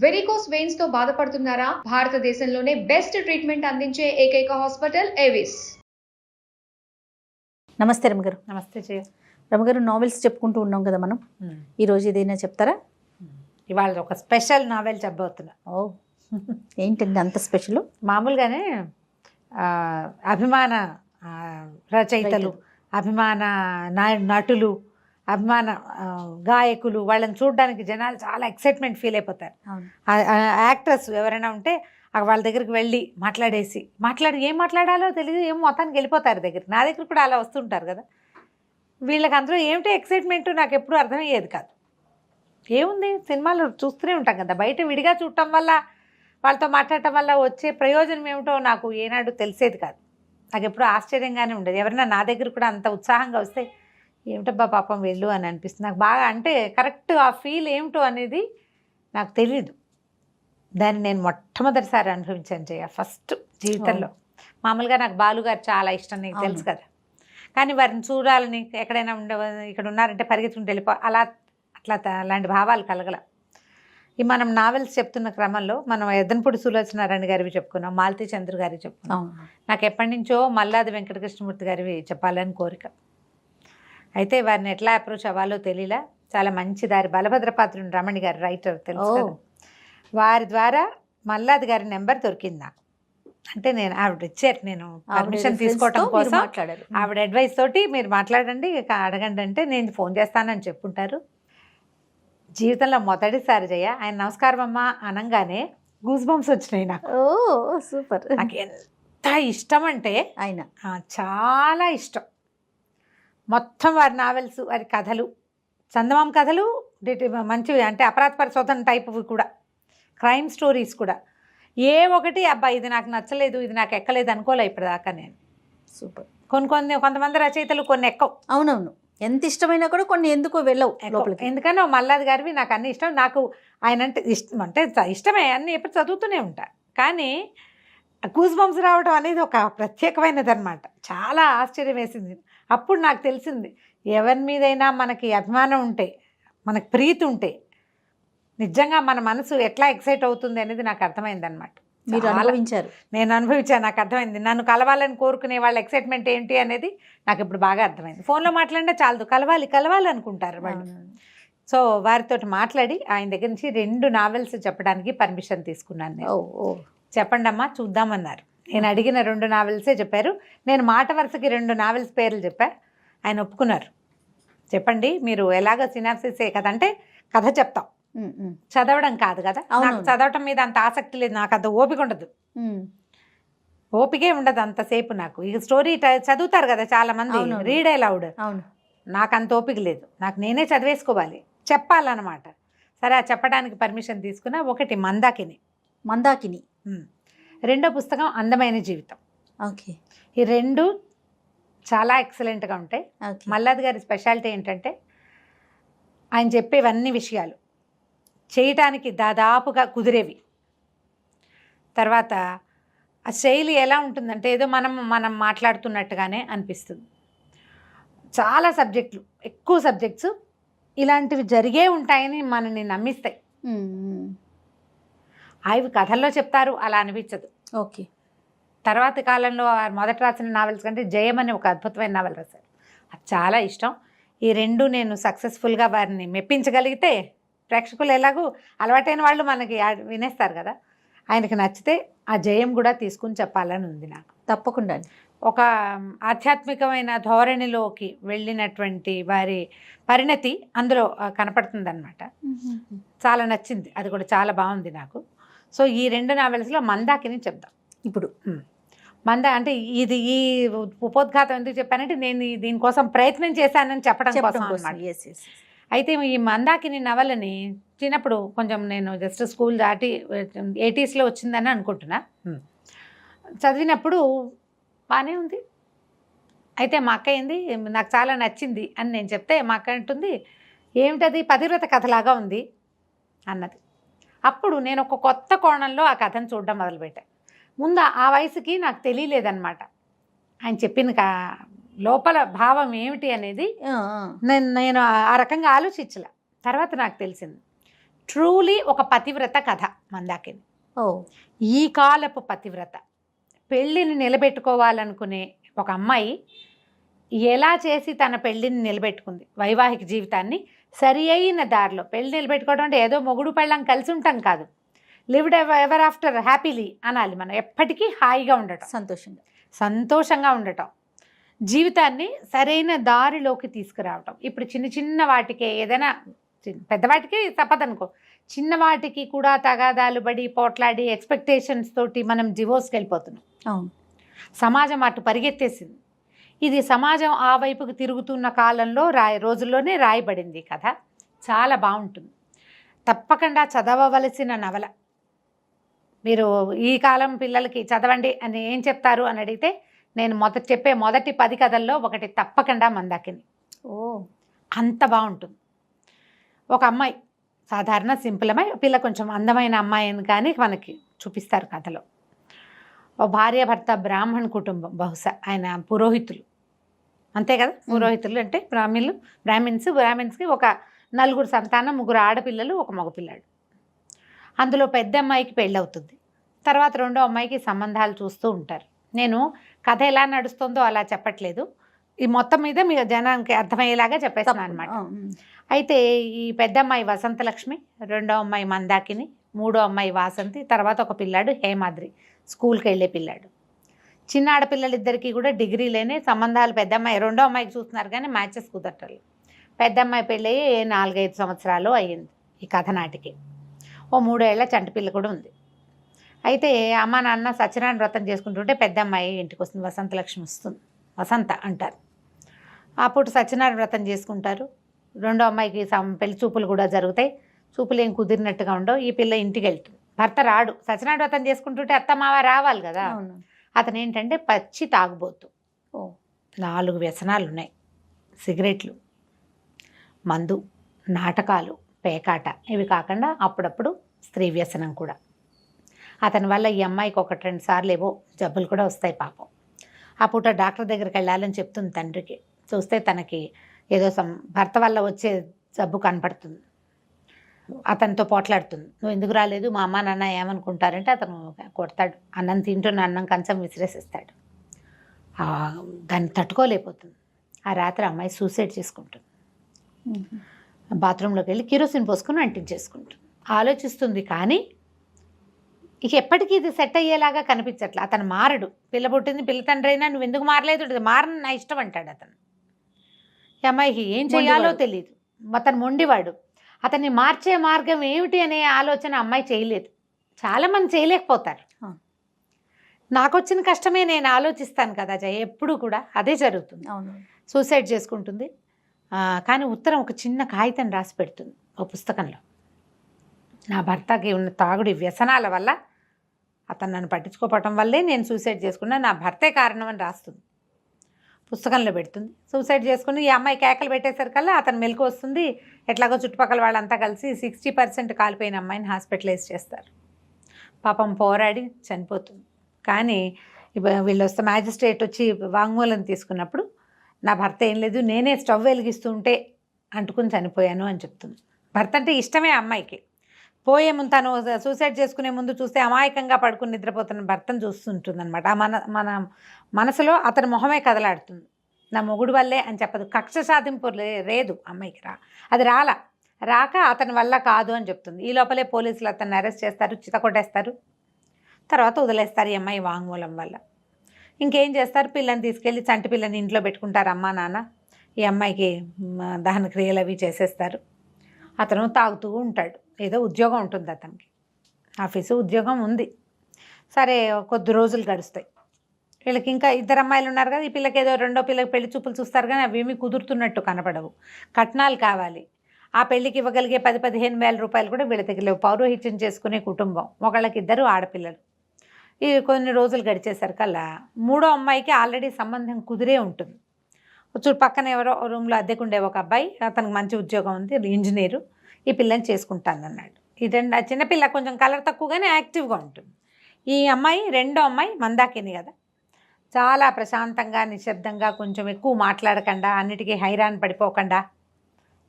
Varicose veins తో బాధపడుతున్నారా? భారతదేశంలోనే బెస్ట్ ట్రీట్మెంట్ అందించే ఏకైక హాస్పిటల్ ఏవిస్. నమస్తే రమగారు. నమస్తే జయ. రమగారు, నావెల్స్ చెప్పుకుంటూ ఉన్నాం కదా మనం. ఈరోజు ఏదైనా చెప్తారా? ఇవాళ ఒక స్పెషల్ నావెల్ చెప్పబోతున్నా. ఓ, ఏంటండి అంత స్పెషల్? మామూలుగానే అభిమాన రచయితలు, అభిమాన నటులు, అభిమాన గాయకులు, వాళ్ళని చూడడానికి జనాలు చాలా ఎక్సైట్మెంట్ ఫీల్ అయిపోతారు. యాక్టర్స్ ఎవరైనా ఉంటే వాళ్ళ దగ్గరికి వెళ్ళి ఏం మాట్లాడాలో తెలియదు, ఏం మొత్తానికి వెళ్ళిపోతారు దగ్గరికి. నా దగ్గర కూడా అలా వస్తుంటారు కదా. వీళ్ళకి అందరూ ఏమిటో ఎక్సైట్మెంట్ నాకు ఎప్పుడూ అర్థమయ్యేది కాదు. ఏముంది, సినిమాలు చూస్తూనే ఉంటాం కదా, బయట విడిగా చూడటం వల్ల వాళ్ళతో మాట్లాడటం వల్ల వచ్చే ప్రయోజనం ఏమిటో నాకు ఏనాడు తెలిసేది కాదు. నాకు ఎప్పుడూ ఆశ్చర్యంగానే ఉండేది. ఎవరైనా నా దగ్గర కూడా అంత ఉత్సాహంగా వస్తే ఏమిటబ్బా పాపం వెళ్ళు అని అనిపిస్తుంది నాకు బాగా. అంటే కరెక్ట్ ఆ ఫీల్ ఏమిటో అనేది నాకు తెలీదు. దాన్ని నేను మొట్టమొదటిసారి అనుభవించాను జయ, ఫస్ట్ జీవితంలో. మామూలుగా నాకు బాలుగారు చాలా ఇష్టం, నీకు తెలుసు కదా. కానీ వారిని చూడాలని, ఎక్కడైనా ఇక్కడ ఉన్నారంటే పరిగెత్తుకుంటూ వెళ్ళిపో అలాంటి భావాలు కలగల. ఈ మనం నావెల్స్ చెప్తున్న క్రమంలో మనం ఎద్దనపూడి సులోచనారాయణ గారివి చెప్పుకున్నాం, మాలతీ చంద్ర గారివి చెప్పుకున్నాం. నాకు ఎప్పటి నుంచో మల్లాది వెంకటకృష్ణమూర్తి గారివి చెప్పాలని కోరిక. అయితే వారిని ఎట్లా అప్రోచ్ అవ్వాలో తెలియలా. చాలా మంచి దారి, బలభద్రపాత్రుని రమణి గారు రైటర్, తెలుసు కదా. వారి ద్వారా మల్లాది గారి నెంబర్ దొరికింది నాకు. అంటే నేను ఆవిడ ఇచ్చారు, నేను పర్మిషన్ తీసుకోవటం కోసం ఆవిడ అడ్వైస్ తోటి మీరు మాట్లాడండి, అడగండి అంటే నేను ఫోన్ చేస్తానని చెప్పుంటారు. జీవితంలో మొదటిసారి జయ ఆయన నమస్కారం అమ్మ అనగానే గూస్ బంప్స్ వచ్చినాయి నాకు. ఓ సూపర్. నాకు ఎంత ఇష్టం అంటే ఆయన చాలా ఇష్టం. మొత్తం వారి నావెల్స్, వారి కథలు, చందమామ కథలు మంచివి, అంటే అపరాధ పరిశోధన టైప్ కూడా, క్రైమ్ స్టోరీస్ కూడా. ఏ ఒకటి అబ్బా ఇది నాకు నచ్చలేదు, ఇది నాకు ఎక్కలేదు అనుకోలే ఇప్పటిదాకా నేను. సూపర్. కొంతమంది రచయితలు కొన్ని ఎక్కవు. అవునవును, ఎంత ఇష్టమైనా కూడా కొన్ని ఎందుకో వెళ్ళవు లోపలికి. ఎందుకనో మల్లాది గారివి నాకు అన్ని ఇష్టం. నాకు ఆయన అంటే ఇష్టం, అంటే ఇష్టమే, అన్నీ ఎప్పుడు చదువుతూనే ఉంటా. కానీ గూస్ బంప్స్ రావడం అనేది ఒక ప్రత్యేకమైనది అనమాట. చాలా ఆశ్చర్యం వేసింది. అప్పుడు నాకు తెలిసింది, ఎవరి మీదైనా మనకి అభిమానం ఉంటే, మనకు ప్రీతి ఉంటే, నిజంగా మన మనసు ఎట్లా ఎక్సైట్ అవుతుంది అనేది నాకు అర్థమైంది అనమాట. మీరు అనుభవించారు? నేను అనుభవించాను, నాకు అర్థమైంది. నన్ను కలవాలని కోరుకునే వాళ్ళ ఎక్సైట్మెంట్ ఏంటి అనేది నాకు ఇప్పుడు బాగా అర్థమైంది. ఫోన్లో మాట్లాడినా చాలదు, కలవాలి అనుకుంటారు వాళ్ళు. సో వారితో మాట్లాడి ఆయన దగ్గర నుంచి 2 నావెల్స్ చెప్పడానికి పర్మిషన్ తీసుకున్నాను నేను. చెప్పండి అమ్మా చూద్దామన్నారు. నేను అడిగిన 2 నావెల్సే చెప్పారు. నేను మాట వరుసకి 2 నావెల్స్ పేర్లు చెప్పా, ఆయన ఒప్పుకున్నారు. చెప్పండి, మీరు ఎలాగో సినాప్సిసే కదా, అంటే కథ చెప్తాం, చదవడం కాదు కదా. నాకు చదవటం మీద అంత ఆసక్తి లేదు, నాకు అంత ఓపిక ఉండదు, ఓపికే ఉండదు అంతసేపు నాకు. ఇక స్టోరీ చదువుతారు కదా చాలా మంది, రీడ్ అలౌడ్, నాకు అంత ఓపిక లేదు. నాకు నేనే చదివేసుకోవాలి, చెప్పాలన్నమాట. సరే, ఆ చెప్పడానికి పర్మిషన్ తీసుకున్నా. ఒకటి మందాకిని, రెండో పుస్తకం అందమైన జీవితం. ఓకే. ఈ 2 చాలా ఎక్సలెంట్గా ఉంటాయి. మల్లాది గారి స్పెషాలిటీ ఏంటంటే ఆయన చెప్పేవన్నీ విషయాలు చేయటానికి దాదాపుగా కుదిరేవి. తర్వాత ఆ శైలి ఎలా ఉంటుందంటే ఏదో మనం మాట్లాడుతున్నట్టుగానే అనిపిస్తుంది. చాలా సబ్జెక్టులు, ఎక్కువ సబ్జెక్ట్స్ ఇలాంటివి జరిగే ఉంటాయని మనల్ని నమ్మిస్తాయి. అవి కథల్లో చెప్తారు, అలా అనిపించదు. ఓకే. తర్వాత కాలంలో మొదట రాసిన నావెల్స్ కంటే జయం అని ఒక అద్భుతమైన నావెల్ రాశారు, అది చాలా ఇష్టం. ఈ 2 నేను సక్సెస్ఫుల్గా వారిని మెప్పించగలిగితే, ప్రేక్షకులు ఎలాగూ అలవాటైన వాళ్ళు మనకి వినేస్తారు కదా, ఆయనకి నచ్చితే ఆ జయం కూడా తీసుకుని చెప్పాలని ఉంది నాకు. తప్పకుండా. ఒక ఆధ్యాత్మికమైన ధోరణిలోకి వెళ్ళినటువంటి వారి పరిణతి అందులో కనపడుతుంది అనమాట. చాలా నచ్చింది, అది కూడా చాలా బాగుంది నాకు. సో ఈ 2 నావెల్స్లో మందాకిని చెప్దాం ఇప్పుడు. అంటే ఈ ఉపోద్ఘాతం ఎందుకు చెప్పానంటే నేను దీనికోసం ప్రయత్నం చేశానని చెప్పడం కోసం అన్నమాట. అయితే ఈ మందాకిని నవలని చిన్నప్పుడు కొంచెం నేను జస్ట్ స్కూల్ దాటి 80sలో వచ్చిందని అనుకుంటున్నా. చదివినప్పుడు బాగానే ఉంది. అయితే మా అక్క ఏంది, నాకు చాలా నచ్చింది అని నేను చెప్తే మా అక్క అంటుంది, ఏమిటది, పతివ్రత కథలాగా ఉంది అన్నది. అప్పుడు నేను ఒక కొత్త కోణంలో ఆ కథను చూడడం మొదలుపెట్టాను. ముందు ఆ వయసుకి నాకు తెలియలేదన్నమాట ఆయన చెప్పిన లోపల భావం ఏమిటి అనేది. నేను ఆ రకంగా ఆలోచించలే. తర్వాత నాకు తెలిసింది ట్రూలీ ఒక పతివ్రత కథ మందాకిని. ఓ ఈ కాలపు పతివ్రత పెళ్ళిని నిలబెట్టుకోవాలనుకునే ఒక అమ్మాయి ఎలా చేసి తన పెళ్ళిని నిలబెట్టుకుంది, వైవాహిక జీవితాన్ని సరి అయిన దారిలో. పెళ్ళి నిలబెట్టుకోవడం అంటే ఏదో మొగుడు పెళ్ళం కలిసి ఉంటాం కాదు, లివ్డ్ ఎవర్ ఆఫ్టర్ హ్యాపీలీ అనాలి. మనం ఎప్పటికీ హాయిగా ఉండటం, సంతోషంగా ఉండటం, జీవితాన్ని సరైన దారిలోకి తీసుకురావటం. ఇప్పుడు చిన్న చిన్న వాటికే ఏదైనా, పెద్దవాటికి తప్పదనుకో, చిన్నవాటికి కూడా తగాదాలు పడి పోట్లాడి ఎక్స్పెక్టేషన్స్ తోటి మనం డివోర్స్కి వెళ్ళిపోతున్నాం. అవును, సమాజం అటు పరిగెత్తేసింది. ఇది సమాజం ఆ వైపుకి తిరుగుతున్న కాలంలో రోజుల్లోనే రాయబడింది కథ. చాలా బాగుంటుంది, తప్పకుండా చదవవలసిన నవల. మీరు ఈ కాలం పిల్లలకి చదవండి అని ఏం చెప్తారు అని అడిగితే నేను చెప్పే మొదటి 10 కథల్లో ఒకటి తప్పకుండా మందాకిని. ఓ అంత బాగుంటుంది. ఒక అమ్మాయి, సాధారణ సింపుల్ అమ్మాయి, పిల్ల కొంచెం అందమైన అమ్మాయి అని కానీ మనకి చూపిస్తారు కథలో. ఓ భార్య భర్త బ్రాహ్మణ కుటుంబం, బహుశా ఆయన పురోహితులు, అంతే కదా. పురోహితులు అంటే బ్రాహ్మిన్స్కి ఒక 4 సంతానం, 3 ఆడపిల్లలు, 1 మగపిల్లాడు. అందులో పెద్ద అమ్మాయికి పెళ్ళవుతుంది. తర్వాత రెండో అమ్మాయికి సంబంధాలు చూస్తూ ఉంటారు. నేను కథ ఎలా నడుస్తుందో అలా చెప్పట్లేదు, ఈ మొత్తం మీద మీ జనానికి అర్థమయ్యేలాగా చెప్పేస్తాను అనమాట. అయితే ఈ పెద్ద అమ్మాయి వసంతలక్ష్మి, రెండో అమ్మాయి మందాకిని, మూడో అమ్మాయి వాసంతి, తర్వాత ఒక పిల్లాడు హేమాద్రి, స్కూల్కి వెళ్ళే పిల్లాడు. చిన్న ఆడపిల్లలిద్దరికీ కూడా డిగ్రీలేనే సంబంధాలు. పెద్ద అమ్మాయి రెండో అమ్మాయికి చూస్తున్నారు కానీ మ్యాచెస్ కుదరటలు. పెద్ద అమ్మాయి పెళ్ళి 4-5 సంవత్సరాలు అయ్యింది ఈ కథ నాటికి. ఓ 3 ఏళ్ల చంటిపిల్ల కూడా ఉంది. అయితే అమ్మ నాన్న సత్యనారాయణ వ్రతం చేసుకుంటుంటే పెద్ద అమ్మాయి ఇంటికి వస్తుంది, వసంతలక్ష్మి వస్తుంది, వసంత అంటారు. అప్పుడు సత్యనారాయణ వ్రతం చేసుకుంటారు. రెండో అమ్మాయికి పెళ్లి చూపులు కూడా జరుగుతాయి. చూపులు ఏం కుదిరినట్టుగా ఉండవు. ఈ పిల్ల ఇంటికి వెళ్తుంది, భర్త రాడు. సత్యనారాయణ వ్రతం చేసుకుంటుంటే అత్త మావ రావాలి కదా. అతను ఏంటంటే పచ్చి తాగుబోతు. 4 వ్యసనాలు ఉన్నాయి: సిగరెట్లు, మందు, నాటకాలు, పేకాట. ఇవి కాకుండా అప్పుడప్పుడు స్త్రీ వ్యసనం కూడా. అతని వల్ల ఈ అమ్మాయికి 1-2 సార్లు ఏవో జబ్బులు కూడా వస్తాయి పాపం. ఆ పూట డాక్టర్ దగ్గరికి వెళ్ళాలని చెప్తుంది తండ్రికి. చూస్తే తనకి ఏదో భర్త వల్ల వచ్చే జబ్బు కనపడుతుంది. అతనితో పోట్లాడుతుంది, నువ్వు ఎందుకు రాలేదు, మా అమ్మ నాన్న ఏమనుకుంటారంటే అతను కొడతాడు. అన్నం తింటున్న అన్నం కంచం విసిరేసిస్తాడు. దాన్ని తట్టుకోలేకపోతుంది. ఆ రాత్రి అమ్మాయి సూసైడ్ చేసుకుంటుంది. బాత్రూంలోకి వెళ్ళి కిరోసిన్ పోసుకొని అంటించేసుకుంటుంది. ఆలోచిస్తుంది కానీ ఇక ఎప్పటికీ ఇది సెట్ అయ్యేలాగా కనిపించట్లే. అతను మారడు. పిల్ల పుట్టింది, పిల్ల తండ్రి అయినా నువ్వు ఎందుకు మారలేదు, మారని నా ఇష్టం అంటాడు అతను. ఈ అమ్మాయికి ఏం చేయాలో తెలియదు. అతను మొండివాడు. అతన్ని మార్చే మార్గం ఏమిటి అనే ఆలోచన అమ్మాయి చేయలేదు. చాలామంది చేయలేకపోతారు. నాకు వచ్చిన కష్టమే నేను ఆలోచిస్తాను కదా జయ, ఎప్పుడు కూడా అదే జరుగుతుంది. సూసైడ్ చేసుకుంటుంది. కానీ ఉత్తరం ఒక చిన్న కాగితం రాసి పెడుతుంది ఒక పుస్తకంలో. నా భర్తకి ఉన్న తాగుడి వ్యసనాల వల్ల, అతను నన్ను పట్టించుకోవటం వల్లే నేను సూసైడ్ చేసుకున్నా, నా భర్తే కారణం అని రాస్తుంది. పుస్తకంలో పెడుతుంది. సూసైడ్ చేసుకుని ఈ అమ్మాయి కేకలు పెట్టేసరికల్లా అతను మెలకు వస్తుంది. ఎట్లాగో చుట్టుపక్కల వాళ్ళంతా కలిసి 60% కాలిపోయిన అమ్మాయిని హాస్పిటలైజ్ చేస్తారు. పాపం పోరాడి చనిపోతుంది. కానీ వీళ్ళు వస్తే మ్యాజిస్ట్రేట్ వచ్చి వాంగ్మూలం తీసుకున్నప్పుడు నా భర్త ఏం లేదు, నేనే స్టవ్ వెలిగిస్తుంటే అంటుకుని చనిపోయాను అని చెప్తుంది. భర్త అంటే ఇష్టమే అమ్మాయికి. పోయే ముందు తను సూసైడ్ చేసుకునే ముందు చూస్తే అమాయకంగా పడుకుని నిద్రపోతున్న భర్తను చూస్తుంటుంది అనమాట. మన మనసులో అతని మొహమే కదలాడుతుంది. నా మొగుడు వల్లే అని చెప్పదు. కక్ష సాధింపు లేదు అమ్మాయికి. అది రాక అతని వల్ల కాదు అని చెప్తుంది. ఈ లోపలే పోలీసులు అతన్ని అరెస్ట్ చేస్తారు, చితకొట్టేస్తారు. తర్వాత వదిలేస్తారు ఈ అమ్మాయి వాంగ్మూలం వల్ల. ఇంకేం చేస్తారు, పిల్లని తీసుకెళ్ళి చంటి పిల్లని ఇంట్లో పెట్టుకుంటారు అమ్మా నాన్న. ఈ అమ్మాయికి దహన క్రియలు అవి చేసేస్తారు. అతను తాగుతూ ఉంటాడు. ఏదో ఉద్యోగం ఉంటుంది అతనికి, ఆఫీసు ఉద్యోగం ఉంది. సరే కొద్ది రోజులు గడుస్తాయి. వీళ్ళకి ఇంకా 2 అమ్మాయిలు ఉన్నారు కదా. ఈ పిల్లకి ఏదో రెండో పిల్లకి పెళ్లి చూపులు చూస్తారు కానీ అవి ఏమీ కుదురుతున్నట్టు కనపడవు. కట్నాలు కావాలి. ఆ పెళ్ళికి ఇవ్వగలిగే 10-15 వేల రూపాయలు కూడా వీళ్ళ దగ్గర లేవు. పౌరోహిత్యం చేసుకునే కుటుంబం. ఒకళ్ళకి 2 ఆడపిల్లలు. ఈ కొన్ని రోజులు గడిచేసరికల్లా మూడో అమ్మాయికి ఆల్రెడీ సంబంధం కుదిరే ఉంటుంది. పక్కన ఎవరో రూమ్లో అద్దెకుండే ఒక అబ్బాయి, అతనికి మంచి ఉద్యోగం ఉంది, ఇంజనీరు, ఈ పిల్లని చేసుకుంటానన్నాడు. ఆ చిన్నపిల్ల కొంచెం కలర్ తక్కువగానే యాక్టివ్గా ఉంటుంది. ఈ అమ్మాయి రెండో అమ్మాయి మందాకిని కదా, చాలా ప్రశాంతంగా నిశ్శబ్దంగా, కొంచెం ఎక్కువ మాట్లాడకుండా, అన్నిటికీ హైరాన్ పడిపోకుండా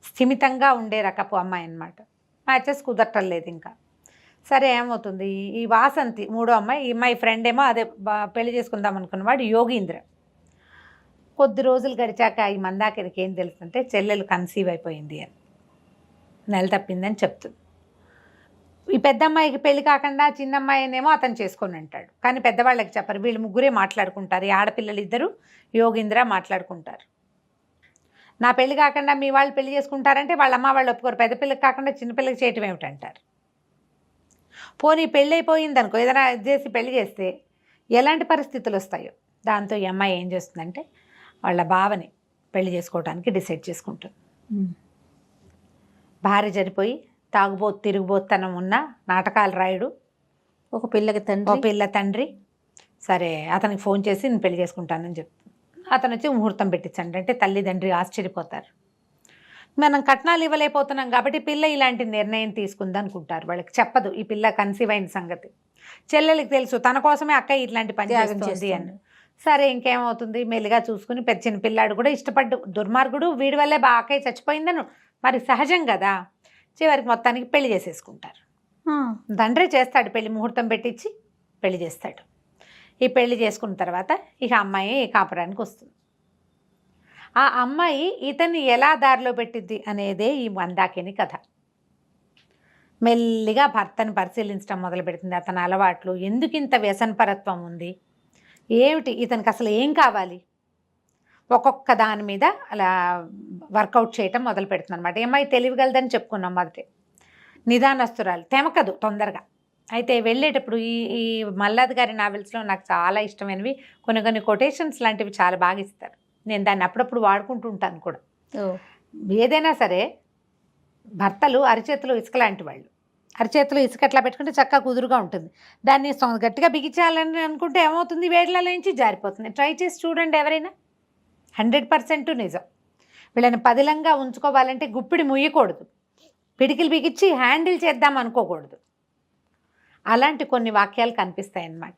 స్థిమితంగా ఉండే రకపు అమ్మాయి అన్నమాట. మ్యాచెస్ కుదరటం లేదు ఇంకా. సరే ఏమవుతుంది, ఈ వాసంతి మూడో అమ్మాయి, ఈ అమ్మాయి ఫ్రెండ్ ఏమో అదే పెళ్లి చేసుకుందాం అనుకున్నవాడు యోగీంద్ర. కొద్ది రోజులు గడిచాక ఈ మందాకినికి ఏం తెలుస్తుంటే చెల్లెలు కన్సీవ్ అయిపోయింది అని, నెల తప్పిందని చెప్తుంది. ఈ పెద్ద అమ్మాయికి పెళ్లి కాకుండా చిన్న అమ్మాయినేమో అతను చేసుకొని అంటాడు. కానీ పెద్దవాళ్ళకి చెప్పరు, వీళ్ళు ముగ్గురే మాట్లాడుకుంటారు. ఈ ఆడపిల్లలు ఇద్దరు యోగీంద్ర మాట్లాడుకుంటారు. నా పెళ్లి కాకుండా మీ వాళ్ళు పెళ్లి చేసుకుంటారంటే వాళ్ళ అమ్మ వాళ్ళు ఒప్పుకోరు. పెద్ద పిల్లకి కాకుండా చిన్నపిల్లకి చేయటం ఏమిటంటారు. పోనీ పెళ్ళి అయిపోయింది అనుకో, ఏదైనా చేసి పెళ్లి చేస్తే ఎలాంటి పరిస్థితులు వస్తాయో. దాంతో ఈ అమ్మాయి ఏం చేస్తుందంటే వాళ్ళ బావని పెళ్లి చేసుకోవడానికి డిసైడ్ చేసుకుంటుంది. భార్య చనిపోయి తాగుబోతు తిరుగుబోతనం ఉన్న నాటకాలు రాయుడు ఒక పిల్ల తండ్రి సరే అతనికి ఫోన్ చేసి నేను పెళ్లి చేసుకుంటానని చెప్తుంది. అతను వచ్చి ముహూర్తం పెట్టించండి అంటే తల్లిదండ్రి ఆశ్చర్యపోతారు. మనం కట్నాలు ఇవ్వలేకపోతున్నాం కాబట్టి పిల్ల ఇలాంటి నిర్ణయం తీసుకుంది అనుకుంటారు. వాళ్ళకి చెప్పదు ఈ పిల్ల కన్సీవ్ అయిన సంగతి. చెల్లెలకి తెలుసు తన కోసమే అక్క ఇట్లాంటి పని చేస్తుంది అని. సరే ఇంకేమవుతుంది, మెల్లిగా చూసుకుని పెద్ద చిన్న పిల్లాడు కూడా ఇష్టపడ్డు. దుర్మార్గుడు వీడి వల్లే బాగా చచ్చిపోయిందను మరి సహజం కదా. చివరికి మొత్తానికి పెళ్లి చేసేసుకుంటారు. తండ్రి చేస్తాడు పెళ్లి, ముహూర్తం పెట్టించి పెళ్లి చేస్తాడు. ఈ పెళ్లి చేసుకున్న తర్వాత ఇక అమ్మాయి కాపురానికి వస్తుంది. ఆ అమ్మాయి ఇతన్ని ఎలా దారిలో పెట్టిద్ది అనేదే ఈ మందాకిని కథ. మెల్లిగా భర్తను పరిశీలించడం మొదలు పెడుతుంది. అతని అలవాట్లు, ఎందుకు ఇంత వ్యసనపరత్వం ఉంది, ఏమిటి ఇతనికి అసలు ఏం కావాలి, ఒక్కొక్క దాని మీద అలా వర్కౌట్ చేయటం మొదలు పెడుతుంది అనమాట. అమ్మాయి తెలివిగలదని చెప్పుకున్నాం మొదటి. నిదానస్తురాలు, తెమకదు తొందరగా. అయితే వెళ్ళేటప్పుడు ఈ మల్లాది గారి నావెల్స్లో నాకు చాలా ఇష్టమైనవి కొన్ని కొటేషన్స్ లాంటివి చాలా బాగా ఇస్తారు. నేను దాన్ని అప్పుడప్పుడు వాడుకుంటూ ఉంటాను కూడా. ఏదైనా సరే భర్తలు అరిచేతులు ఇసుక లాంటి వాళ్ళు. అరిచేతులు ఇసుక ఎట్లా పెట్టుకుంటే చక్కగా కుదురుగా ఉంటుంది. దాన్ని గట్టిగా బిగించాలని అనుకుంటే ఏమవుతుంది, వేళ్ళలో నుంచి జారిపోతుంది. ట్రై చేసి చూడండి ఎవరైనా, 100% నిజం. వీళ్ళని పదిలంగా ఉంచుకోవాలంటే గుప్పిడి ముయ్యకూడదు, పిడికిలు బిగించి హ్యాండిల్ చేద్దాం అనుకోకూడదు. అలాంటి కొన్ని వాక్యాలు కనిపిస్తాయి అన్నమాట.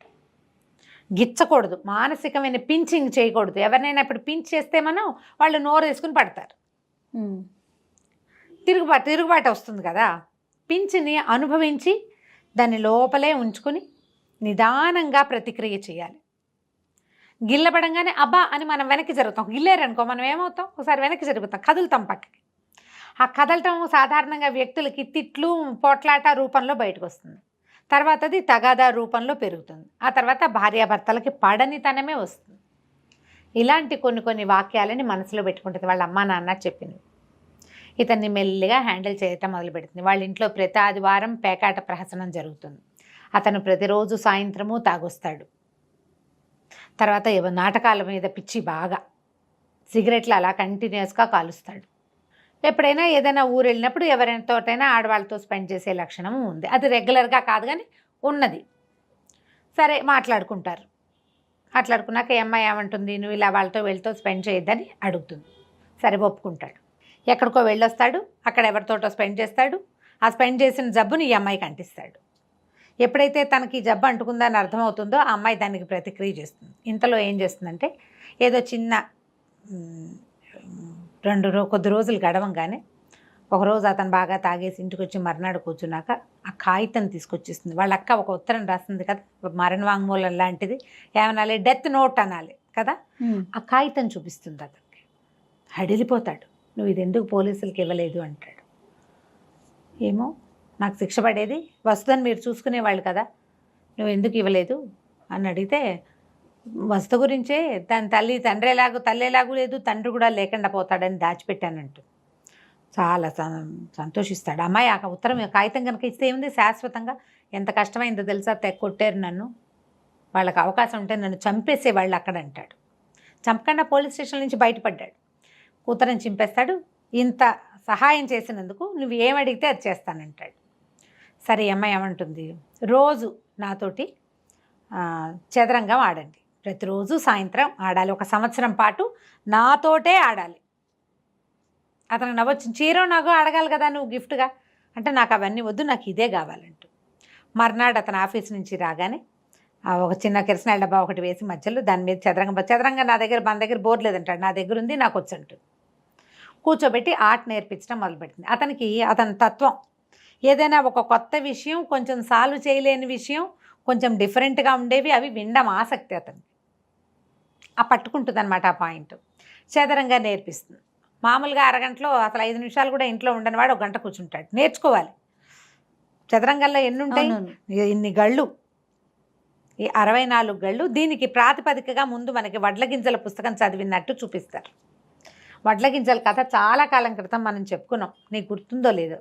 గిచ్చకూడదు, మానసికమైన పించింగ్ చేయకూడదు. ఎవరినైనా ఇప్పుడు పించ్ చేస్తే మనం వాళ్ళు నోరు వేసుకుని పడతారు, తిరుగుబాటు వస్తుంది కదా. పించ్ని అనుభవించి దాన్ని లోపలే ఉంచుకుని నిదానంగా ప్రతిక్రియ చేయాలి. గిల్లబడంగానే అబ్బా అని మనం వెనక్కి జరుగుతాం. గిల్లేరనుకో మనం ఏమవుతాం, ఒకసారి వెనక్కి జరుగుతాం, కదులుతాం పక్కకి. ఆ కదలటం సాధారణంగా వ్యక్తులకి తిట్లు పోట్లాట రూపంలో బయటకు వస్తుంది. తర్వాత అది తగాదా రూపంలో పెరుగుతుంది. ఆ తర్వాత భార్యాభర్తలకి పడనితనమే వస్తుంది. ఇలాంటి కొన్ని వాక్యాలని మనసులో పెట్టుకుంటుంది. వాళ్ళ అమ్మా నాన్న చెప్పింది. ఇతన్ని మెల్లిగా హ్యాండిల్ చేయటం మొదలు పెడుతుంది. వాళ్ళ ఇంట్లో ప్రతి ఆదివారం పేకాట ప్రహసనం జరుగుతుంది. అతను ప్రతిరోజు సాయంత్రము తాగొస్తాడు. తర్వాత నాటకాల మీద పిచ్చి బాగా, సిగరెట్లు అలా కంటిన్యూస్గా కాలుస్తాడు. ఎప్పుడైనా ఏదైనా ఊరు వెళ్ళినప్పుడు ఎవరితోటైనా ఆడవాళ్ళతో స్పెండ్ చేసే లక్షణం ఉంది. అది రెగ్యులర్గా కాదు కానీ ఉన్నది. సరే మాట్లాడుకుంటారు. మాట్లాడుకున్నాక ఈ అమ్మాయి ఏమంటుంది, నువ్వు ఇలా వాళ్ళతో వీళ్ళతో స్పెండ్ చేయొద్దని అడుగుతుంది. సరే ఒప్పుకుంటాడు. ఎక్కడికో వెళ్ళొస్తాడు, అక్కడ ఎవరితోటో స్పెండ్ చేస్తాడు. ఆ స్పెండ్ చేసిన జబ్బుని ఈ అమ్మాయికి అంటిస్తాడు. ఎప్పుడైతే తనకి జబ్బు అంటుకుందని అర్థమవుతుందో ఆ అమ్మాయి దానికి ప్రతిక్రియ చేస్తుంది. ఇంతలో ఏం చేస్తుందంటే ఏదో చిన్న కొద్ది రోజులు గడవంగానే ఒకరోజు అతను బాగా తాగేసి ఇంటికి వచ్చి మర్నాడు కూర్చున్నాక ఆ కాగితం తీసుకొచ్చేస్తుంది. వాళ్ళ అక్క ఒక ఉత్తరం రాస్తుంది కదా, మరణ వాంగ్మూలం లాంటిది, ఏమనాలి, డెత్ నోట్ అనాలి కదా. ఆ కాగితం చూపిస్తుంది. అతనికి హడిలిపోతాడు. నువ్వు ఇది ఎందుకు పోలీసులకి ఇవ్వలేదు అంటాడు. ఏమో నాకు శిక్ష పడేది వస్తుందని మీరు చూసుకునేవాళ్ళు కదా, నువ్వు ఎందుకు ఇవ్వలేదు అని అడిగితే, వస్తు గురించే దాని తల్లేలాగూ లేదు, తండ్రి కూడా లేకుండా పోతాడని దాచిపెట్టానంటూ చాలా సంతోషిస్తాడు. అమ్మాయి ఆ ఉత్తరం కాగితం కనుక ఇస్తే ఏముంది, శాశ్వతంగా ఎంత కష్టమైందో తెలుసా, కొట్టారు నన్ను, వాళ్ళకి అవకాశం ఉంటే నన్ను చంపేసేవాళ్ళు అక్కడ అంటాడు. చంపకుండా పోలీస్ స్టేషన్ నుంచి బయటపడ్డాడు. కూతురని చింపేస్తాడు. ఇంత సహాయం చేసినందుకు నువ్వు ఏమడిగితే అది చేస్తానంటాడు. సరే అమ్మాయి ఏమంటుంది, రోజు నాతోటి చదరంగం ఆడండి, ప్రతిరోజు సాయంత్రం ఆడాలి, 1 సంవత్సరం పాటు నాతోటే ఆడాలి. అతను నవ్వచ్చు, చీర నాకు అడగాలి కదా నువ్వు గిఫ్ట్గా అంటే, నాకు అవన్నీ వద్దు, నాకు ఇదే కావాలంటూ. మర్నాడు అతను ఆఫీస్ నుంచి రాగానే ఒక చిన్న కిరసనాయిల డబ్బా ఒకటి వేసి మధ్యలో దాని మీద చదరంగం మన దగ్గర బోర్ లేదంటాడు, నా దగ్గర ఉంది, నాకు వచ్చు అంటూ కూర్చోబెట్టి ఆర్ట్ నేర్పించడం మొదలుపెట్టింది. అతని తత్వం ఏదైనా ఒక కొత్త విషయం, కొంచెం సాల్వ్ చేయలేని విషయం, కొంచెం డిఫరెంట్గా ఉండేవి అవి వినడం ఆసక్తి అతనికి. ఆ పట్టుకుంటుంది అనమాట ఆ పాయింట్. చదరంగా నేర్పిస్తుంది. మామూలుగా అరగంటలో అసలు 5 నిమిషాలు కూడా ఇంట్లో ఉండని వాడు 1 గంట కూర్చుంటాడు. నేర్చుకోవాలి. చదరంగంలో ఎన్ని ఉంటాయి? ఇన్ని గళ్ళు, ఈ 64 గళ్ళు. దీనికి ప్రాతిపదికగా ముందు మనకి వడ్ల గింజల పుస్తకం చదివినట్టు చూపిస్తారు. వడ్ల గింజల కథ చాలా కాలం క్రితం మనం చెప్పుకున్నాం, నీకు గుర్తుందో లేదో.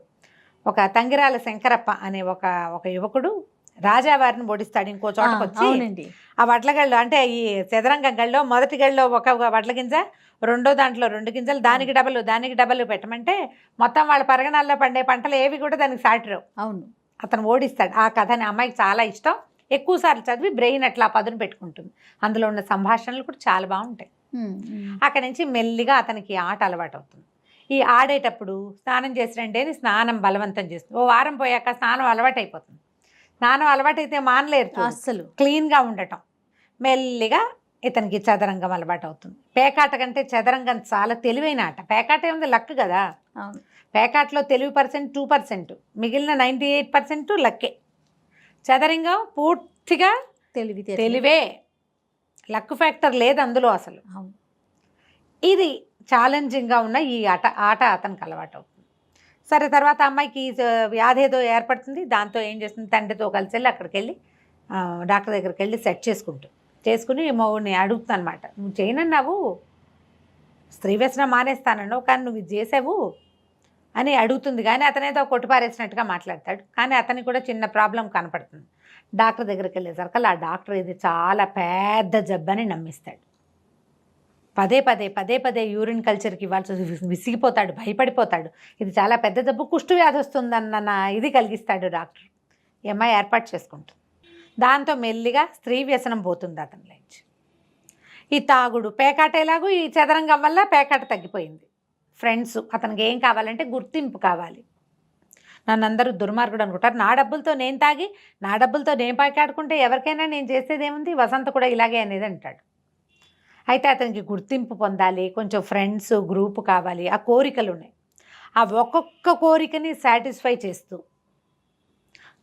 ఒక తంగిరాల శంకరప్ప అనే ఒక యువకుడు రాజావారిని ఓడిస్తాడు ఇంకో చోటకు వచ్చి. ఆ వడ్ల గళ్ళు అంటే ఈ చదరంగం గళ్ళలో మొదటి గళ్ళలో ఒక వడ్ల గింజ, రెండో దాంట్లో 2 గింజలు, దానికి డబల్ పెట్టమంటే మొత్తం వాళ్ళ పరగణాల్లో పండే పంటలు ఏవి కూడా దానికి సాటిరావు. అవును, అతను ఓడిస్తాడు. ఆ కథని అమ్మాయికి చాలా ఇష్టం. ఎక్కువసార్లు చదివి బ్రెయిన్ అట్లా పదును పెట్టుకుంటుంది. అందులో ఉన్న సంభాషణలు కూడా చాలా బాగుంటాయి. అక్కడి నుంచి మెల్లిగా అతనికి ఆట అలవాటు అవుతుంది. ఈ ఆడేటప్పుడు స్నానం చేసిరంటే అని స్నానం బలవంతం చేస్తుంది. ఓ వారం పోయాక స్నానం అలవాటు అయిపోతుంది. స్నానం అలవాటైతే మానలేరు అస్సలు, క్లీన్గా ఉండటం. మెల్లిగా ఇతనికి చదరంగం అలవాటు అవుతుంది. పేకాట కంటే చదరంగం చాలా తెలివైన ఆట. పేకాట ఏముంది, లక్ కదా. పేకాటలో తెలివి % 2%, మిగిలిన 98% లక్కే. చదరంగం పూర్తిగా తెలివే, లక్ ఫ్యాక్టర్ లేదు అందులో అసలు. ఇది ఛాలెంజింగ్గా ఉన్న ఈ ఆట అతనికి అలవాటు అవుతుంది. సరే, తర్వాత అమ్మాయికి వ్యాధి ఏదో ఏర్పడుతుంది. దాంతో ఏం చేస్తుంది, తండ్రితో కలిసి వెళ్ళి అక్కడికి వెళ్ళి డాక్టర్ దగ్గరికి వెళ్ళి సెట్ చేసుకుని మౌని అడుగుతుంది అనమాట. నువ్వు చేయనన్నావు, స్త్రీ వ్యసనం మానేస్తానన్నావు, కానీ నువ్వు ఇది చేసావు అని అడుగుతుంది. కానీ అతనేదో కొట్టుపారేసినట్టుగా మాట్లాడతాడు. కానీ అతనికి కూడా చిన్న ప్రాబ్లం కనపడుతుంది. డాక్టర్ దగ్గరికి వెళ్ళేసరికి ఆ డాక్టర్ ఇది చాలా పెద్ద జబ్బని నమ్మిస్తాడు. పదే యూరిన్ కల్చర్కి ఇవ్వాల్సి విసిగిపోతాడు, భయపడిపోతాడు. ఇది చాలా పెద్ద జబ్బు, కుష్టు వ్యాధి వస్తుందన్న ఇది కలిగిస్తాడు డాక్టర్. ఈ అమ్మాయి ఏర్పాటు చేసుకుంటుంది. దాంతో మెల్లిగా స్త్రీ వ్యసనం పోతుంది అతనిలోంచి. ఈ తాగుడు, పేకాట ఎలాగూ ఈ చదరంగం వల్ల పేకాట తగ్గిపోయింది. ఫ్రెండ్స్, అతనికి ఏం కావాలంటే గుర్తింపు కావాలి. నన్ను అందరూ దుర్మార్గుడు అనుకుంటారు. నా డబ్బులతో నేను తాగి, నా డబ్బులతో నేను పేకాడుకుంటే ఎవరికైనా నేను చేసేదేముంది, వసంత కూడా ఇలాగే అనేది అంటాడు. అయితే అతనికి గుర్తింపు పొందాలి, కొంచెం ఫ్రెండ్స్ గ్రూప్ కావాలి, ఆ కోరికలు ఉన్నాయి. ఆ ఒక్కొక్క కోరికని సాటిస్ఫై చేస్తూ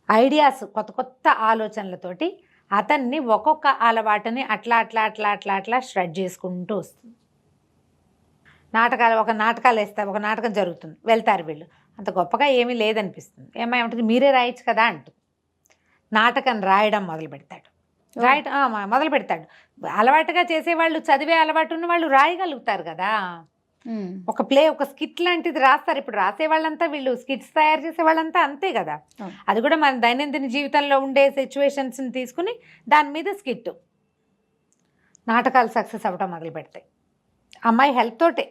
ఐడియాస్, కొత్త ఆలోచనలతోటి అతన్ని ఒక్కొక్క అలవాటుని అట్లా ష్రెడ్ చేసుకుంటూ వస్తుంది. నాటకాలు వేస్తారు, ఒక నాటకం జరుగుతుంది, వెళ్తారు వీళ్ళు. అంత గొప్పగా ఏమీ లేదనిపిస్తుంది. ఏమంటుంది, మీరే రాయొచ్చు కదా అంటుంది. నాటకం రాయడం మొదలు పెడతాడు. అలవాటుగా చేసేవాళ్ళు, చదివే అలవాటు ఉన్న వాళ్ళు రాయగలుగుతారు కదా. ఒక స్కిట్ లాంటిది రాస్తారు. ఇప్పుడు రాసే వాళ్ళంతా, వీళ్ళు స్కిట్స్ తయారు చేసే వాళ్ళంతా అంతే కదా. అది కూడా మన దైనందిన జీవితంలో ఉండే సిచ్యువేషన్స్ని తీసుకుని దాని మీద స్కిట్, నాటకాలు సక్సెస్ అవ్వటం మొదలు పెడతాయి. అమ్మాయి హెల్ప్ తోటే.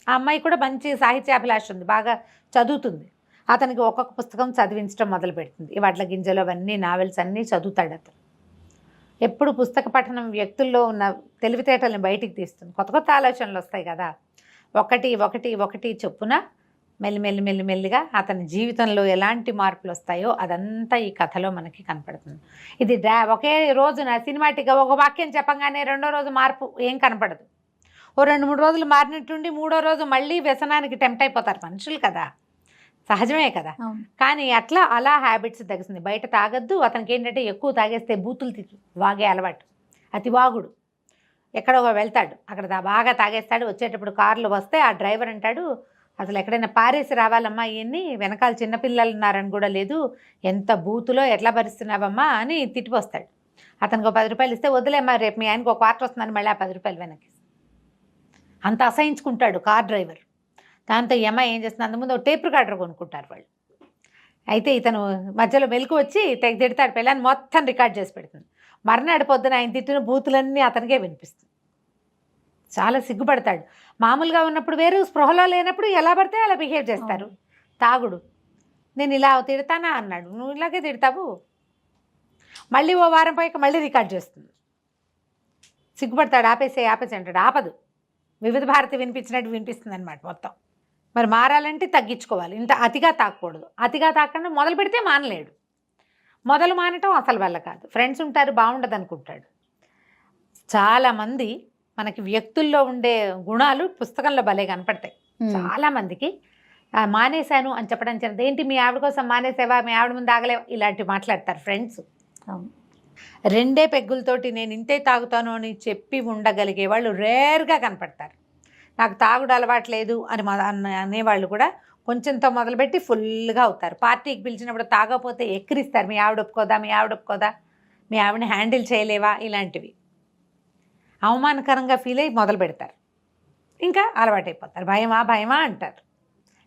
ఆ అమ్మాయి కూడా మంచి సాహిత్యాభిలాష ఉంది, బాగా చదువుతుంది. అతనికి ఒక్కొక్క పుస్తకం చదివించడం మొదలు పెడుతుంది. ఈ వడ్ల గింజలు అవన్నీ, నావెల్స్ అన్నీ చదువుతాడు అతను. ఎప్పుడు పుస్తక పఠనం వ్యక్తుల్లో ఉన్న తెలివితేటల్ని బయటికి తీస్తుంది. కొత్త ఆలోచనలు వస్తాయి కదా. ఒకటి చొప్పున మెల్లిగా అతని జీవితంలో ఎలాంటి మార్పులు వస్తాయో అదంతా ఈ కథలో మనకి కనపడుతుంది. ఇది ఒకే రోజున సినిమాటిక్గా ఒక వాక్యం చెప్పంగానే రెండో రోజు మార్పు ఏం కనపడదు. ఓ 2-3 రోజులు మారినట్టుండి మూడో రోజు మళ్ళీ వ్యసనానికి టెంప్ట్ అయిపోతారు మనుషులు కదా, సహజమే కదా. కానీ అలా హ్యాబిట్స్ తగ్గుతుంది. బయట తాగద్దు. అతనికి ఏంటంటే ఎక్కువ తాగేస్తే బూతులు వాగే అలవాటు, అతి వాగుడు. ఎక్కడో వెళ్తాడు, అక్కడ బాగా తాగేస్తాడు. వచ్చేటప్పుడు కార్లు వస్తే ఆ డ్రైవర్ అంటాడు, అసలు ఎక్కడైనా పారేసి రావాలమ్మా, ఇవన్నీ వెనకాల చిన్నపిల్లలు ఉన్నారని కూడా లేదు, ఎంత బూతులో ఎట్లా భరిస్తున్నావమ్మా అని తిట్టిపోస్తాడు. అతనికి 10 రూపాయలు ఇస్తే, వదిలేమ్మా రేపు మీ ఆయనకు 1 క్వార్టర్ వస్తుందని మళ్ళీ ఆ 10 రూపాయలు వెనక్కి. అంత అసహించుకుంటాడు కార్ డ్రైవర్. దాంతో ఈ అమ్మాయి ఏం చేస్తుంది, అంతకుముందు ఒక టేప్ రికార్డర్ కొనుక్కుంటారు వాళ్ళు. అయితే ఇతను మధ్యలో మెలకు వచ్చి తిడతాడు, పిల్లని మొత్తం రికార్డ్ చేసి పెడుతుంది. మర్నాడు పొద్దున ఆయన తిట్టిన బూతులన్నీ అతనికే వినిపిస్తుంది. చాలా సిగ్గుపడతాడు. మామూలుగా ఉన్నప్పుడు వేరు, స్పృహలో లేనప్పుడు ఎలా పడితే అలా బిహేవ్ చేస్తారు. తాగుడు, నేను ఇలా తిడతానా అన్నాడు, నువ్వు ఇలాగే తిడతావు. మళ్ళీ ఓ వారం పోయాక మళ్ళీ రికార్డ్ చేస్తుంది. సిగ్గుపడతాడు, ఆపేసే అంటాడు. ఆపదు, వివిధ భారతి వినిపించినట్టు వినిపిస్తుంది అనమాట మొత్తం. మరి మారాలంటే తగ్గించుకోవాలి. ఇంత అతిగా తాకూడదు. అతిగా తాకుండా మొదలు పెడితే మానలేడు. మొదలు మానటం అసలు వల్ల కాదు. ఫ్రెండ్స్ ఉంటారు, బాగుండదు అనుకుంటాడు. చాలామంది మనకి వ్యక్తుల్లో ఉండే గుణాలు పుస్తకంలో భలే కనపడతాయి. చాలామందికి మానేశాను అని చెప్పడం చేత ఏంటి మీ ఆవిడ కోసం మానేసావా, మీ ఆవిడ ముందు ఆగలేవా, ఇలాంటివి మాట్లాడతారు ఫ్రెండ్స్. రెండే పెగ్గులతోటి నేను ఇంతే తాగుతాను అని చెప్పి ఉండగలిగే వాళ్ళు రేర్గా కనపడతారు. నాకు తాగుడు అలవాట్లేదు అని అనేవాళ్ళు కూడా కొంచెంతో మొదలుపెట్టి ఫుల్గా అవుతారు. పార్టీకి పిలిచినప్పుడు తాగకపోతే ఎక్కిరిస్తారు, మీ ఆవిడ ఒప్పుకోదా, మీ ఆవిడ ఒప్పుకోదా, మీ ఆవిడని హ్యాండిల్ చేయలేవా, ఇలాంటివి అవమానకరంగా ఫీల్ అయ్యి మొదలు పెడతారు. ఇంకా అలవాటైపోతారు. భయమా అంటారు.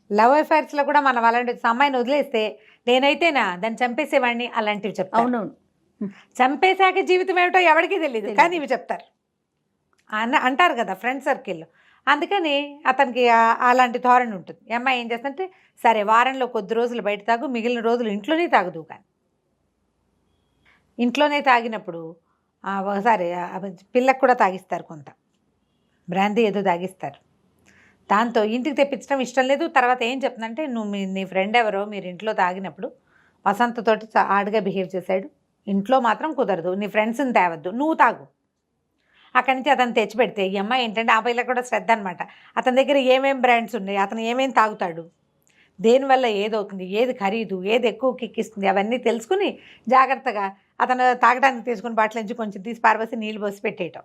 లవ్ అఫైర్స్లో కూడా మనం అలాంటి అమ్మాయిని వదిలేస్తే నేనైతేనా దాన్ని చంపేసేవాడిని అలాంటివి చెప్తారు. అవునవును. చంపేశాక జీవితం ఏమిటో ఎవరికీ తెలియదు, కానీ ఇవి చెప్తారు అంటారు కదా ఫ్రెండ్ సర్కిల్లో. అందుకని అతనికి అలాంటి ధోరణి ఉంటుంది. అమ్మాయి ఏం చేస్తుంటే సరే వారంలో కొద్ది రోజులు బయట తాగు, మిగిలిన రోజులు ఇంట్లోనే తాగుదు. కానీ ఇంట్లోనే తాగినప్పుడు ఒకసారి పిల్లకు కూడా తాగిస్తారు, కొంత బ్రాందీ ఏదో తాగిస్తారు. దాంతో ఇంటికి తెప్పించడం ఇష్టం లేదు. తర్వాత ఏం చెప్తుందంటే నీ ఫ్రెండ్ ఎవరో మీరు ఇంట్లో తాగినప్పుడు వసంతతోటి ఆడుగా బిహేవ్ చేశాడు, ఇంట్లో మాత్రం కుదరదు, నీ ఫ్రెండ్స్ని తేవద్దు, నువ్వు తాగు. అక్కడి నుంచి అతను తెచ్చిపెడితే ఈ అమ్మాయి ఏంటంటే ఆ పిల్లకి కూడా శ్రద్ధ అనమాట. అతని దగ్గర ఏమేం బ్రాండ్స్ ఉన్నాయి, అతను ఏమేం తాగుతాడు, దేనివల్ల ఏదవుతుంది, ఏది ఖరీదు, ఏది ఎక్కువ కిక్కిస్తుంది, అవన్నీ తెలుసుకుని జాగ్రత్తగా అతను తాగడానికి తీసుకుని బాటిల్ నుంచి కొంచెం తీసి పారబోసి నీళ్ళు పోసి పెట్టేయటం.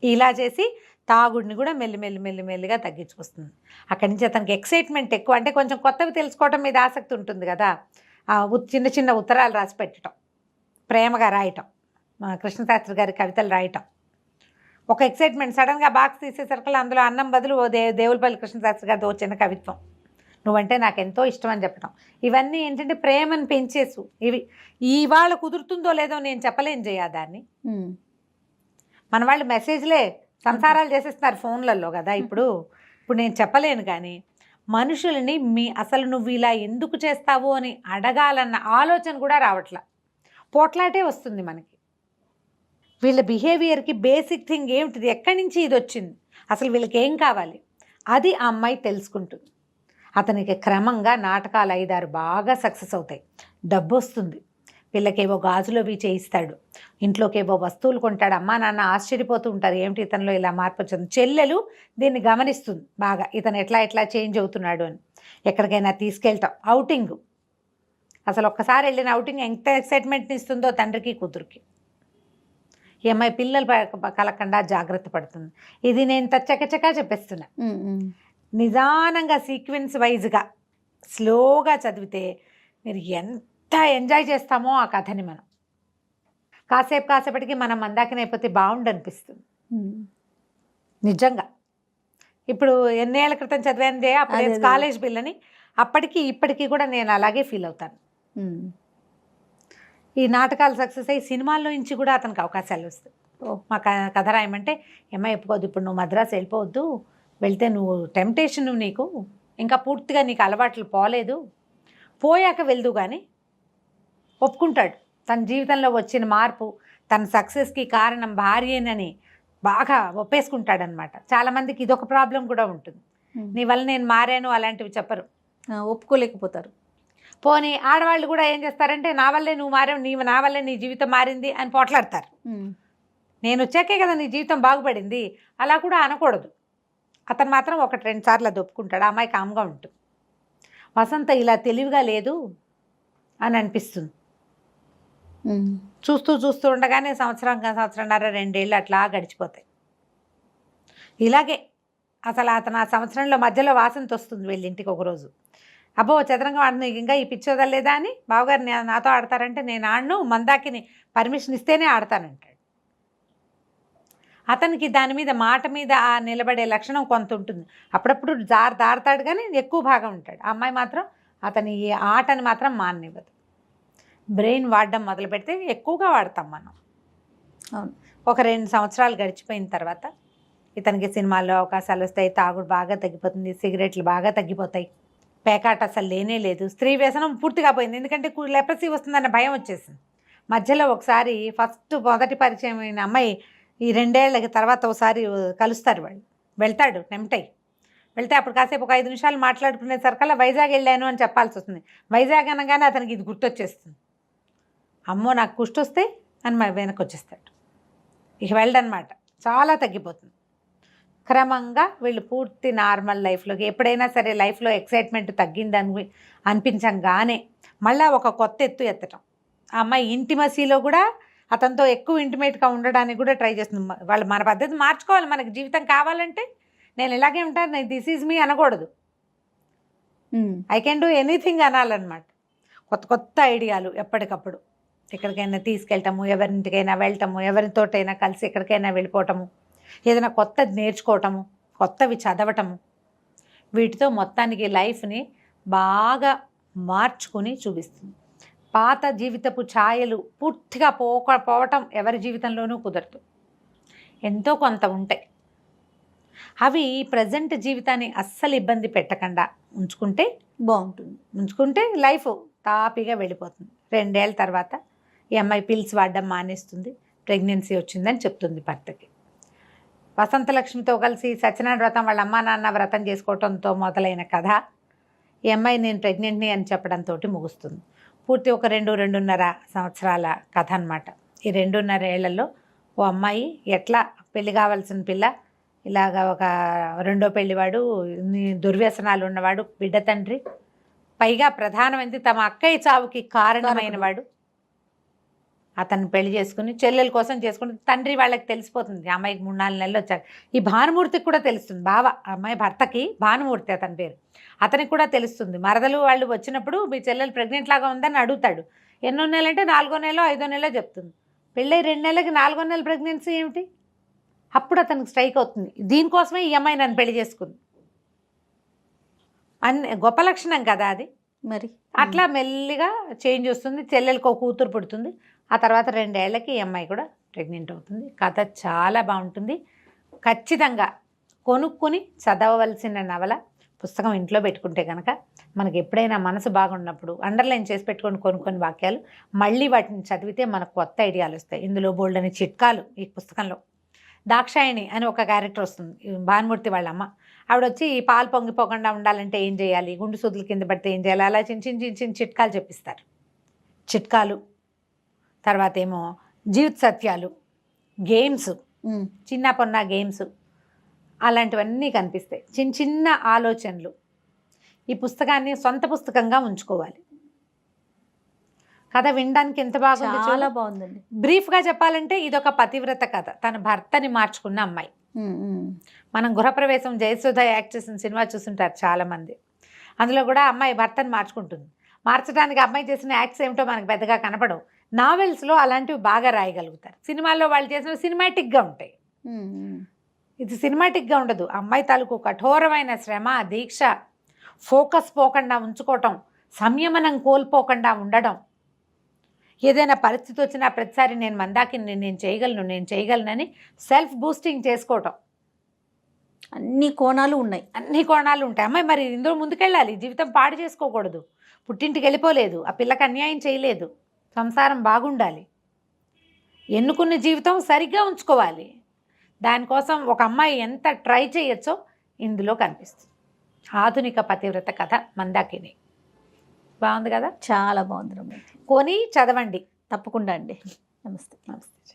ఇలా చేసి తాగుడిని కూడా మెల్లిగా తగ్గించుకొస్తుంది. అక్కడి నుంచి అతనికి ఎక్సైట్మెంట్ ఎక్కువ, అంటే కొంచెం కొత్తవి తెలుసుకోవటం మీద ఆసక్తి ఉంటుంది కదా. చిన్న చిన్న ఉత్తరాలు రాసి పెట్టడం, ప్రేమగా రాయటం, కృష్ణశాస్త్రి గారి కవితలు రాయటం, ఒక ఎక్సైట్మెంట్. సడన్గా బాక్స్ తీసేసరికి అందులో అన్నం బదులు దేవులపల్లి కృష్ణశాస్త్రి గారితో చిన్న కవిత్వం, నువ్వంటే నాకు ఎంతో ఇష్టం అని చెప్పటం. ఇవన్నీ ఏంటంటే ప్రేమను పెంచేసు. ఇవి ఇవాళ కుదురుతుందో లేదో నేను చెప్పలేను జయ దాన్ని. మన వాళ్ళు మెసేజ్లే సంసారాలు చేసేస్తున్నారు ఫోన్లలో కదా ఇప్పుడు నేను చెప్పలేను. కానీ మనుషులని అసలు నువ్వు ఇలా ఎందుకు చేస్తావు అని అడగాలన్న ఆలోచన కూడా రావట్లా, పోట్లాటే వస్తుంది మనకి. వీళ్ళ బిహేవియర్కి బేసిక్ థింగ్ ఏమిటిది, ఎక్కడి నుంచి ఇది వచ్చింది, అసలు వీళ్ళకి ఏం కావాలి, అది ఆ అమ్మాయి తెలుసుకుంటుంది. అతనికి క్రమంగా నాటకాలు 5-6 బాగా సక్సెస్ అవుతాయి, డబ్బు వస్తుంది, పిల్లకేవో గాజులోవి చేయిస్తాడు, ఇంట్లోకేవో వస్తువులు కొంటాడు. అమ్మా నాన్న ఆశ్చర్యపోతూ ఉంటారు, ఏమిటి ఇతనిలో ఇలా మార్పు వచ్చింది. చెల్లెలు దీన్ని గమనిస్తుంది బాగా, ఇతను ఎట్లా చేంజ్ అవుతున్నాడు అని. ఎక్కడికైనా తీసుకెళ్తాం, అవుటింగ్, అసలు ఒక్కసారి వెళ్ళిన అవుటింగ్ ఎంత ఎక్సైట్మెంట్ని ఇస్తుందో తండ్రికి కూతురికి. ఈ అమ్మాయి పిల్లలు కలగకుండా జాగ్రత్త పడుతుంది. ఇది నేను చకచకా చెప్పేస్తున్నా. నిదానంగా సీక్వెన్స్ వైజ్గా స్లోగా చదివితే మీరు ఎంత ఎంజాయ్ చేస్తామో ఆ కథని. మనం కాసేపటికి మనం మందాకినైపోతే బాగుండు అనిపిస్తుంది నిజంగా. ఇప్పుడు ఎన్నేళ్ల క్రితం చదివాను అప్పుడు కాలేజ్ పిల్లని, అప్పటికి ఇప్పటికీ కూడా నేను అలాగే ఫీల్ అవుతాను. ఈ నాటకాలు సక్సెస్ అయ్యి సినిమాల్లో నుంచి కూడా అతనికి అవకాశాలు వస్తాయి. మా కథ రాయమంటే అమ్మాయి ఒప్పుకోవద్దు, ఇప్పుడు నువ్వు మద్రాసు వెళ్ళిపోవద్దు, వెళ్తే నువ్వు టెంప్టేషన్ నీకు ఇంకా పూర్తిగా నీకు అలవాట్లు పోలేదు, పోయాక వెళ్దు కానీ ఒప్పుకుంటాడు. తన జీవితంలో వచ్చిన మార్పు, తన సక్సెస్కి కారణం భార్యేనని బాగా ఒప్పేసుకుంటాడనమాట. చాలామందికి ఇదొక ప్రాబ్లం కూడా ఉంటుంది, నీ వల్ల నేను మారాను అలాంటివి చెప్పరు, ఒప్పుకోలేకపోతారు. పోనీ ఆడవాళ్ళు కూడా ఏం చేస్తారంటే నా వల్లే నువ్వు మారావు, నా వల్లే నీ జీవితం మారింది అని పోట్లాడతారు. నేను వచ్చాకే కదా నీ జీవితం బాగుపడింది, అలా కూడా అనకూడదు. అతను మాత్రం 1-2 సార్లు అది ఒప్పుకుంటాడు, ఆ అమ్మాయి కామ్గా ఉంటుంది. వసంత ఇలా తెలివిగా లేదు అని అనిపిస్తుంది. చూస్తూ ఉండగానే సంవత్సరంన్నర 2 ఏళ్ళు అట్లా గడిచిపోతాయి. ఇలాగే అసలు అతను ఆ సంవత్సరంలో మధ్యలో వాసంత వస్తుంది వీళ్ళ ఇంటికి ఒకరోజు. అబ్బో చదరంగం ఆడిన ఇంకా ఈ పిచ్చి వదలలేదా అని బావగారు నాతో ఆడతారంటే నేను ఆడను, మందాకిని పర్మిషన్ ఇస్తేనే ఆడతానంటాడు. అతనికి దాని మీద మాట మీద నిలబడే లక్షణం కొంత ఉంటుంది. అప్పుడప్పుడు దారతాడు కానీ ఎక్కువ భాగం ఉంటాడు. ఆ అమ్మాయి మాత్రం అతని ఈ ఆటని మాత్రం మాననివ్వదు. బ్రెయిన్ వాడడం మొదలు పెడితే ఎక్కువగా వాడతాం మనం. ఒక 2 సంవత్సరాలు గడిచిపోయిన తర్వాత ఇతనికి సినిమాల్లో అవకాశాలు వస్తాయి, తాగుడు బాగా తగ్గిపోతుంది, సిగరెట్లు బాగా తగ్గిపోతాయి, పేకాట అసలు లేనే లేదు, స్త్రీ వ్యసనం పూర్తిగా పోయింది. ఎందుకంటే లెప్రసీ వస్తుందన్న భయం వచ్చేసింది. మధ్యలో ఒకసారి మొదటి పరిచయం అయిన అమ్మాయి ఈ 2 ఏళ్ళకి తర్వాత ఒకసారి కలుస్తారు, వాళ్ళు వెళ్తాడు టెంప్ట్ వెళ్తే అప్పుడు కాసేపు ఒక 5 నిమిషాలు మాట్లాడుకునేసరికల్లా వైజాగ్ వెళ్ళాను అని చెప్పాల్సి వస్తుంది. వైజాగ్ అనగానే అతనికి ఇది గుర్తొచ్చేస్తుంది, అమ్మో నాకు కుష్టి వస్తే అని వెనక్కి వచ్చేస్తాడు. ఇక వెళ్ళడనమాట, చాలా తగ్గిపోతుంది. క్రమంగా వీళ్ళు పూర్తి నార్మల్ లైఫ్లోకి, ఎప్పుడైనా సరే లైఫ్లో ఎక్సైట్మెంట్ తగ్గిందని అనిపించంగానే మళ్ళీ ఒక కొత్త ఎత్తు ఎత్తటం. ఆ అమ్మాయి ఇంటిమసీలో కూడా అతనితో ఎక్కువ ఇంటిమేట్గా ఉండడానికి కూడా ట్రై చేస్తుంది. వాళ్ళు మన పద్ధతి మార్చుకోవాలి. మనకి జీవితం కావాలంటే నేను ఇలాగే ఉంటాను, దిస్ ఈజ్ మీ అనకూడదు, ఐ కెన్ డూ ఎనీథింగ్ అనాలన్నమాట. కొత్త కొత్త ఐడియాలు ఎప్పటికప్పుడు, ఎక్కడికైనా తీసుకెళ్ళటము, ఎవరింటికైనా వెళ్ళటము, ఎవరితోటైనా కలిసి ఎక్కడికైనా వెళ్ళిపోవటము, ఏదైనా కొత్తది నేర్చుకోవటము, కొత్తవి చదవటము, వీటితో మొత్తానికి లైఫ్ని బాగా మార్చుకుని చూపిస్తుంది. పాత జీవితపు ఛాయలు పూర్తిగా పోవటం ఎవరి జీవితంలోనూ కుదరదు. ఎంతో కొంత ఉంటాయి. అవి ప్రజెంట్ జీవితాన్ని అస్సలు ఇబ్బంది పెట్టకుండా ఉంచుకుంటే బాగుంటుంది. ఉంచుకుంటే లైఫ్ తాపీగా వెళ్ళిపోతుంది. 2 ఏళ్ళ తర్వాత ఈ అమ్మాయి పిల్స్ వాడడం మానేస్తుంది. ప్రెగ్నెన్సీ వచ్చిందని చెప్తుంది భర్తకి. వసంతలక్ష్మితో కలిసి సత్యనారాయణ వ్రతం వాళ్ళ అమ్మా నాన్న వ్రతం చేసుకోవడంతో మొదలైన కథ ఈ అమ్మాయి నేను ప్రెగ్నెంట్ని అని చెప్పడంతో ముగుస్తుంది. పూర్తి ఒక 2-2.5 సంవత్సరాల కథ అన్నమాట. ఈ 2.5 ఏళ్లలో ఓ అమ్మాయి ఎట్లా పెళ్లి కావాల్సిన పిల్ల, ఇలాగ ఒక రెండో పెళ్లివాడు, దుర్వ్యసనాలు ఉన్నవాడు, బిడ్డ తండ్రి, పైగా ప్రధానమైనది తమ అక్కయ్య చావుకి కారణమైన వాడు, అతన్ని పెళ్లి చేసుకుని చెల్లెల కోసం చేసుకుని తండ్రి వాళ్ళకి తెలిసిపోతుంది. అమ్మాయికి 3-4 నెలలు వచ్చాక ఈ భానుమూర్తికి కూడా తెలుస్తుంది. బావ అమ్మాయి భర్తకి భానుమూర్తి అతని పేరు, అతనికి కూడా తెలుస్తుంది. మరదలు వాళ్ళు వచ్చినప్పుడు మీ చెల్లెలు ప్రెగ్నెంట్ లాగా ఉందని అడుగుతాడు. ఎన్నో నెలలు అంటే 4వ నెలలో 5వ నెలలో చెప్తుంది. పెళ్ళై 2 నెలలకి 4వ నెల ప్రెగ్నెన్సీ ఏమిటి? అప్పుడు అతనికి స్ట్రైక్ అవుతుంది. దీనికోసమే ఈ అమ్మాయి నన్ను పెళ్లి చేసుకుంది. గొప్ప లక్షణం కదా అది. మరి అట్లా మెల్లిగా చేంజ్ వస్తుంది. చెల్లెలకు ఒక కూతురు పుడుతుంది. ఆ తర్వాత 2 ఏళ్లకి ఈ అమ్మాయి కూడా ప్రెగ్నెంట్ అవుతుంది. కథ చాలా బాగుంటుంది. ఖచ్చితంగా కొనుక్కొని చదవవలసిన నవల. పుస్తకం ఇంట్లో పెట్టుకుంటే కనుక మనకి ఎప్పుడైనా మనసు బాగున్నప్పుడు అండర్లైన్ చేసి పెట్టుకొని కొన్ని వాక్యాలు మళ్ళీ వాటిని చదివితే మనకు కొత్త ఐడియాలు వస్తాయి. ఇందులో బోల్డని చిట్కాలు ఈ పుస్తకంలో. దాక్షాయణి అని ఒక క్యారెక్టర్ వస్తుంది, భానుమూర్తి వాళ్ళ అమ్మ. ఆవిడ వచ్చి పాలు పొంగిపోకుండా ఉండాలంటే ఏం చేయాలి, గుండు సూదుల కింద పడితే ఏం చేయాలి, అలా చిన్న చిట్కాలు చెప్పిస్తారు. చిట్కాలు తర్వాత ఏమో జీవిత సత్యాలు, గేమ్స్, చిన్న పొన్న గేమ్స్, అలాంటివన్నీ కనిపిస్తాయి. చిన్న ఆలోచనలు. ఈ పుస్తకాన్ని సొంత పుస్తకంగా ఉంచుకోవాలి. కథ వినడానికి ఎంత బాగుంది, చాలా బాగుందండి. బ్రీఫ్గా చెప్పాలంటే ఇదొక పతివ్రత కథ. తన భర్తని మార్చుకున్న అమ్మాయి. మనం గృహప్రవేశం జయసుధ యాక్ట్ చేసిన సినిమా చూస్తుంటారు చాలామంది. అందులో కూడా అమ్మాయి భర్తని మార్చుకుంటుంది. మార్చడానికి అమ్మాయి చేసిన యాక్ట్స్ ఏమిటో మనకు పెద్దగా కనపడవు. నావెల్స్లో అలాంటివి బాగా రాయగలుగుతారు. సినిమాల్లో వాళ్ళు చేసిన సినిమాటిక్గా ఉంటాయి. ఇది సినిమాటిక్గా ఉండదు. అమ్మాయి తాలూకు కఠోరమైన శ్రమ, దీక్ష, ఫోకస్ పోకుండా ఉంచుకోవటం, సంయమనం కోల్పోకుండా ఉండడం, ఏదైనా పరిస్థితి వచ్చినా ప్రతిసారి నేను మందాకిని, నేను చేయగలనని సెల్ఫ్ బూస్టింగ్ చేసుకోవటం. అన్ని కోణాలు ఉన్నాయి. అమ్మాయి మరి ఇందులో ముందుకెళ్ళాలి. జీవితం పాడు చేసుకోకూడదు. పుట్టింటికి వెళ్ళిపోలేదు, ఆ పిల్లకి అన్యాయం చేయలేదు, సంసారం బాగుండాలి, ఎన్నుకున్న జీవితం సరిగ్గా ఉంచుకోవాలి. దానికోసం ఒక అమ్మాయి ఎంత ట్రై చేయొచ్చో ఇందులో కనిపిస్తుంది. ఆధునిక పతివ్రత కథ మందాకిని. బాగుంది కదా, చాలా బాగుంది. కొని చదవండి తప్పకుండా అండి. నమస్తే. నమస్తే.